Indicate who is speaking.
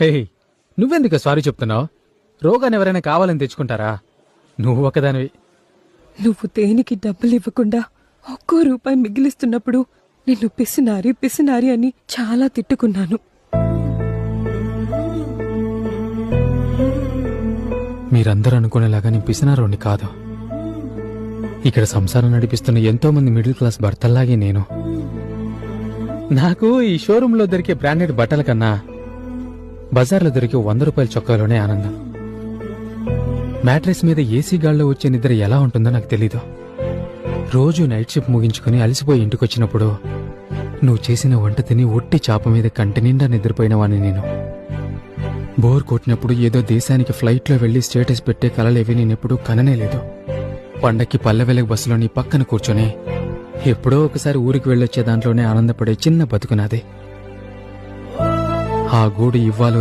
Speaker 1: హే, నువ్వెందుకు సారీ చెప్తున్నావు? రోగాన్ని ఎవరైనా కావాలని తెచ్చుకుంటారా? నువ్వు ఒకదానివి.
Speaker 2: నువ్వు దేనికి డబ్బులు ఇవ్వకుండా ఒక్కో రూపాయి మిగిలిస్తున్నప్పుడు నిన్ను పిసినారి పిసినారి అని చాలా తిట్టుకున్నాను.
Speaker 1: మీరందరూ అనుకునేలాగా నేను పిసినారోని కాదు. ఇక్కడ సంసారం నడిపిస్తున్న ఎంతో మంది మిడిల్ క్లాస్ భర్తల్లాగే నేను. నాకు ఈ షోరూంలో దొరికే బ్రాండెడ్ బట్టల కన్నా బజార్లో దొరికే 100 రూపాయల చొక్కాలోనే ఆనందం. మ్యాట్రెస్ మీద ఏసీ గాల్లో వచ్చే నిద్ర ఎలా ఉంటుందో నాకు తెలీదు. రోజు నైట్ షిఫ్ట్ ముగించుకుని అలసిపోయి ఇంటికొచ్చినప్పుడు నువ్వు చేసిన వంట తిని ఒట్టి చాప మీద కంటి నిండా నిద్రపోయిన వాడిని నేను. బోర్ కొట్టినప్పుడు ఏదో దేశానికి ఫ్లైట్లో వెళ్లి స్టేటస్ పెట్టే కలలేవి నేనెప్పుడూ కననే లేదు. పండక్కి పల్లె వెలుగు బస్సులో నీ పక్కన కూర్చొని ఎప్పుడో ఒకసారి ఊరికి వెళ్ళొచ్చే దాంట్లోనే ఆనందపడే చిన్న బతుకునాదే. ఆ గూడు ఇవ్వాలో